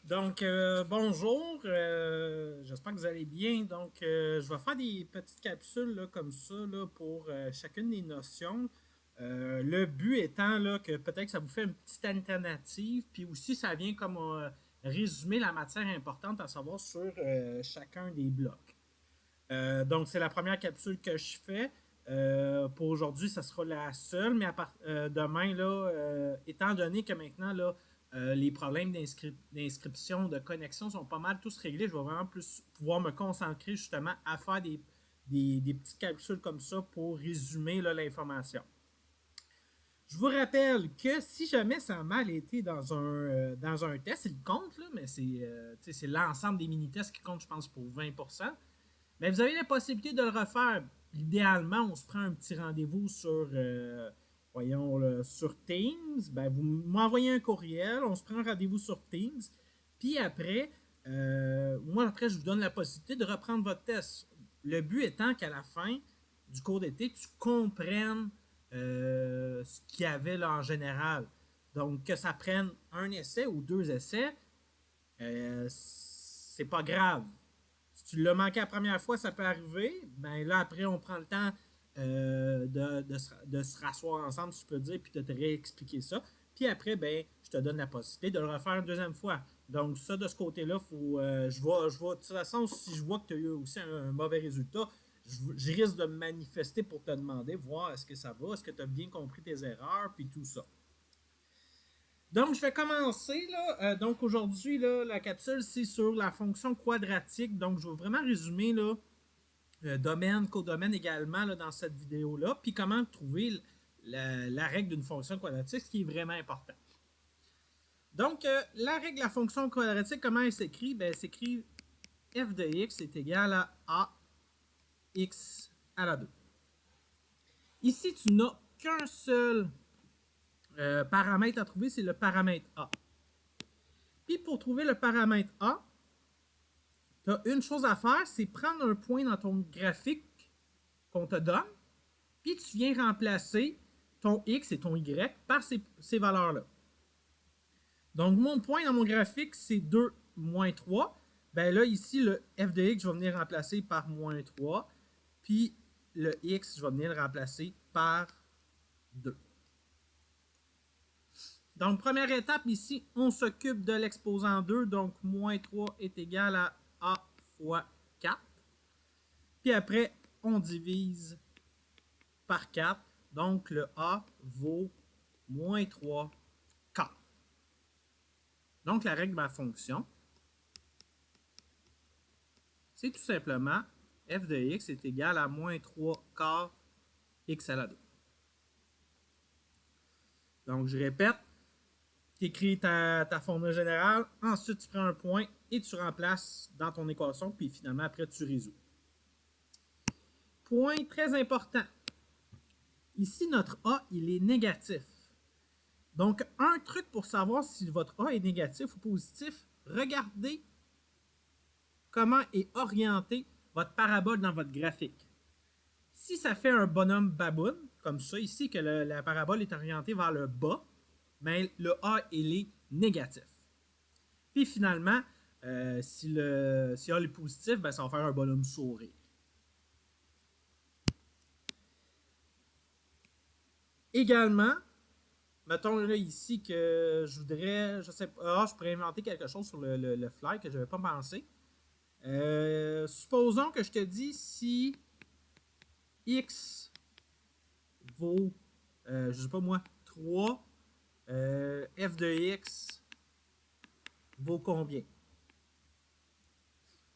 Donc, bonjour, j'espère que vous allez bien. Donc, je vais faire des petites capsules là, comme ça là, pour chacune des notions. Le but étant là, que peut-être que ça vous fait une petite alternative, puis aussi ça vient comme résumer la matière importante à savoir sur chacun des blocs. Donc, c'est la première capsule que je fais. Pour aujourd'hui, ça sera la seule, mais demain, là, étant donné que maintenant, là, les problèmes d'inscription, de connexion sont pas mal tous réglés, je vais vraiment plus pouvoir me concentrer justement à faire des petites capsules comme ça pour résumer l'information. Je vous rappelle que si jamais ça a mal été dans un test, il compte, là, mais c'est l'ensemble des mini-tests qui compte, je pense, pour 20%. Mais vous avez la possibilité de le refaire. Idéalement, on se prend un petit rendez-vous sur Teams. Ben, vous m'envoyez un courriel, on se prend un rendez-vous sur Teams. Puis après, après, je vous donne la possibilité de reprendre votre test. Le but étant qu'à la fin du cours d'été, tu comprennes ce qu'il y avait là en général. Donc, que ça prenne un essai ou deux essais, c'est pas grave. Si tu l'as manqué la première fois, ça peut arriver. Ben là, après, on prend le temps de se rasseoir ensemble, si je peux dire, puis de te réexpliquer ça. Puis après, ben, je te donne la possibilité de le refaire une deuxième fois. Donc, ça, de ce côté-là, de toute façon, si je vois que tu as eu aussi un mauvais résultat, je risque de me manifester pour te demander, voir est-ce que ça va, est-ce que tu as bien compris tes erreurs, puis tout ça. Donc, je vais commencer. Donc, aujourd'hui, la capsule, c'est sur la fonction quadratique. Donc, je vais vraiment résumer domaine, codomaine également dans cette vidéo-là. Puis, comment trouver la règle d'une fonction quadratique, ce qui est vraiment important. Donc, la règle de la fonction quadratique, comment elle s'écrit? Ben, elle s'écrit f de x est égal à ax à la 2. Ici, tu n'as qu'un seul paramètre à trouver, c'est le paramètre a. Puis pour trouver le paramètre a, tu as une chose à faire, c'est prendre un point dans ton graphique qu'on te donne, puis tu viens remplacer ton x et ton y par ces valeurs-là. Donc, mon point dans mon graphique, c'est 2 moins 3. Ben là, ici, le f de x, je vais venir remplacer par moins 3. Puis le x, je vais venir le remplacer par 2. Donc, première étape ici, on s'occupe de l'exposant 2. Donc, moins 3 est égal à a fois 4. Puis après, on divise par 4. Donc, le a vaut moins 3 k. Donc, la règle de ma fonction, c'est tout simplement f de x est égal à moins 3 quart x à la 2. Donc, je répète, tu écris ta formule générale, ensuite tu prends un point et tu remplaces dans ton équation, puis finalement, après, tu résous. Point très important. Ici, notre a, il est négatif. Donc, un truc pour savoir si votre a est négatif ou positif, regardez comment est orienté votre parabole dans votre graphique. Si ça fait un bonhomme baboune, comme ça ici, que la parabole est orientée vers le bas, ben, le A, il est négatif. Puis finalement, si A est positif, ben, ça va faire un bonhomme sourire. Également, mettons là ici que je voudrais, je sais pas, je pourrais inventer quelque chose sur le fly que je n'avais pas pensé. Supposons que je te dis si x vaut, je sais pas moi, 3, f de x vaut combien?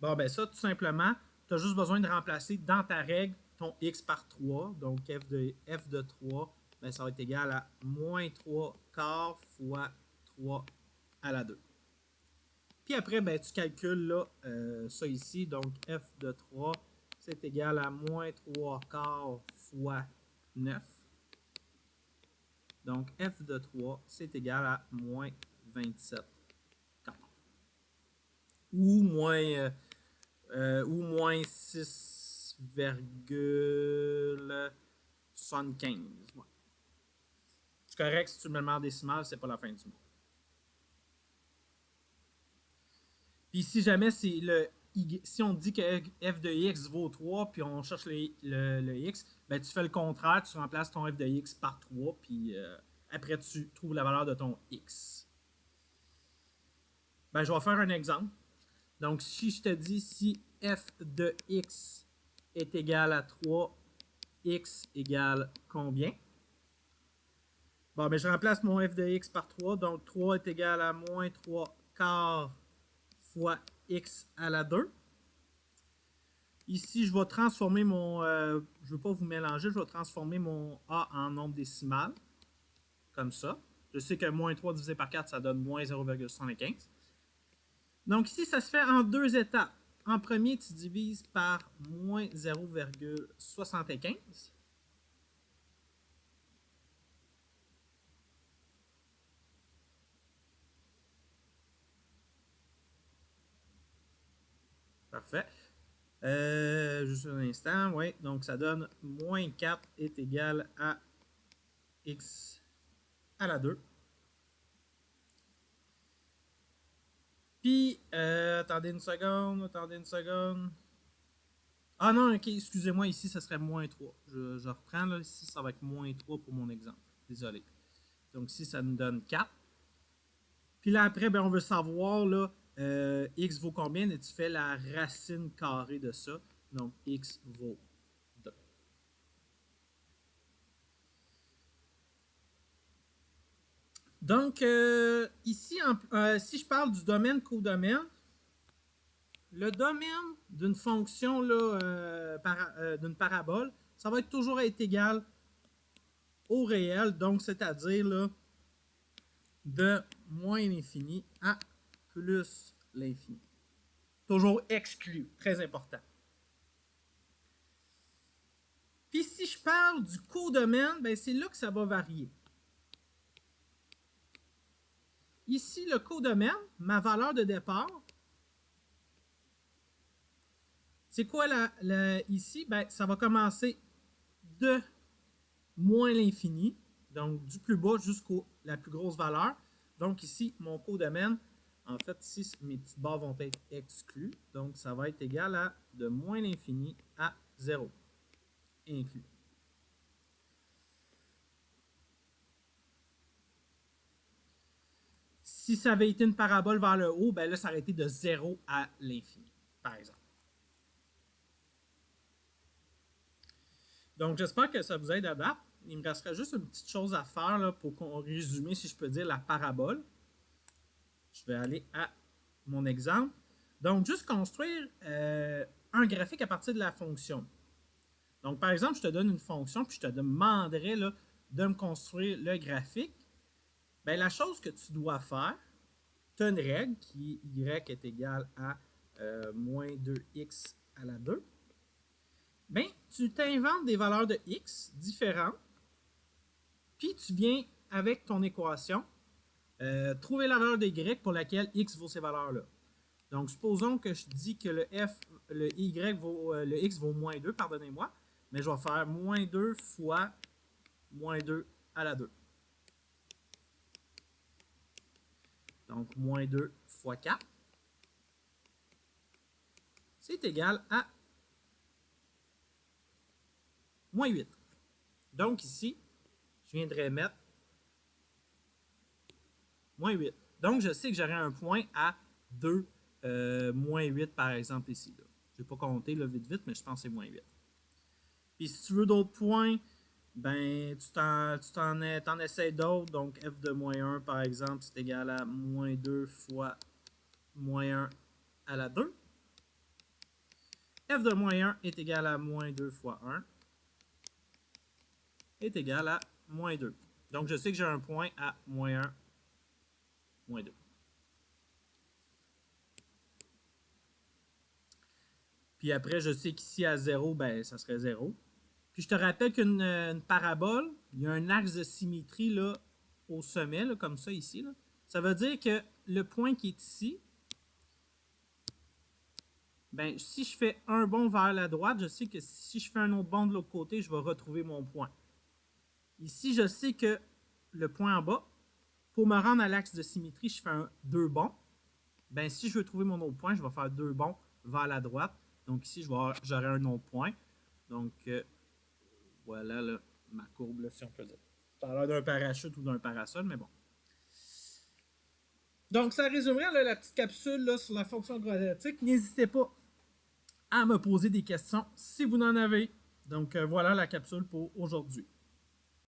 Bon, ben ça, tout simplement, tu as juste besoin de remplacer dans ta règle ton x par 3. Donc, f de 3, ben, ça va être égal à moins 3 quart fois 3 à la 2. Puis après, ben, tu calcules là, ça ici. Donc, f de 3, c'est égal à moins 3 quart fois 9. Donc, f de 3, c'est égal à moins 27 quart. Ou moins 6,75. Ouais. C'est correct si tu me le mets en décimal, c'est pas la fin du monde. Puis si jamais c'est si on dit que f de x vaut 3, puis on cherche le x, ben tu fais le contraire, tu remplaces ton f de x par 3, puis après tu trouves la valeur de ton x. Ben, je vais faire un exemple. Donc, si je te dis si f de x est égal à 3, x égale combien? Bon, ben, je remplace mon f de x par 3. Donc, 3 est égal à moins 3 quarts fois x à la 2. Ici, je vais transformer mon... je ne veux pas vous mélanger, je vais transformer mon a en nombre décimal. Comme ça. Je sais que moins 3 divisé par 4, ça donne moins 0,75. Donc ici, ça se fait en deux étapes. En premier, tu divises par moins 0,75. Parfait. Juste un instant, oui. Donc ça donne moins 4 est égal à x à la 2. Puis, attendez une seconde. Ah non, ok, excusez-moi, ici, ça serait moins 3. Je reprends, là, ici, ça va être moins 3 pour mon exemple. Désolé. Donc ici, ça nous donne 4. Puis là, après, ben, on veut savoir, là, x vaut combien, et tu fais la racine carrée de ça. Donc, x vaut 2. Donc, ici, si je parle du domaine codomaine, le domaine d'une fonction, d'une parabole, ça va toujours être égal au réel, donc c'est-à-dire là, de moins l'infini à plus l'infini. Toujours exclu, très important. Puis si je parle du codomaine, ben c'est là que ça va varier. Ici, le codomaine, ma valeur de départ, c'est quoi ici? Ben, ça va commencer de moins l'infini, donc du plus bas jusqu'à la plus grosse valeur. Donc ici, mon codomaine, en fait, ici, mes petites barres vont être exclues. Donc, ça va être égal à de moins l'infini à 0, inclus. Si ça avait été une parabole vers le haut, ben là, ça aurait été de 0 à l'infini, par exemple. Donc, j'espère que ça vous aide à date. Il me resterait juste une petite chose à faire là, pour qu'on résume, si je peux dire, la parabole. Je vais aller à mon exemple. Donc, juste construire un graphique à partir de la fonction. Donc, par exemple, je te donne une fonction, puis je te demanderais là, de me construire le graphique. Bien, la chose que tu dois faire, tu as une règle qui y est égale à moins 2x à la 2. Bien, tu t'inventes des valeurs de x différentes, puis tu viens avec ton équation trouver la valeur de y pour laquelle x vaut ces valeurs-là. Donc, supposons que je dis que le x vaut moins 2, pardonnez-moi, mais je vais faire moins 2 fois moins 2 à la 2. Donc, moins 2 fois 4, c'est égal à moins 8. Donc, ici, je viendrais mettre moins 8. Donc, je sais que j'aurai un point à 2, moins 8, par exemple, ici. Là. Je n'ai pas compté là, vite, mais je pense que c'est moins 8. Puis, si tu veux d'autres points, ben, tu t'en essaies d'autres. Donc, f de moins 1, par exemple, c'est égal à moins 2 fois moins 1 à la 2. F de moins 1 est égal à moins 2 fois 1 est égal à moins 2. Donc, je sais que j'ai un point à moins 1, moins 2. Puis après, je sais qu'ici à 0, ben, ça serait 0. Puis je te rappelle qu'une parabole, il y a un axe de symétrie là, au sommet, là, comme ça ici. Là. Ça veut dire que le point qui est ici, ben, si je fais un bond vers la droite, je sais que si je fais un autre bond de l'autre côté, je vais retrouver mon point. Ici, je sais que le point en bas, pour me rendre à l'axe de symétrie, je fais deux bonds. ben si je veux trouver mon autre point, je vais faire 2 bonds vers la droite. Donc ici, j'aurai un autre point. Donc voilà là, ma courbe, là, si on peut dire. Ça a l'air d'un parachute ou d'un parasol, mais bon. Donc ça résumerait là, la petite capsule là, sur la fonction quadratique. N'hésitez pas à me poser des questions si vous en avez. Donc voilà la capsule pour aujourd'hui.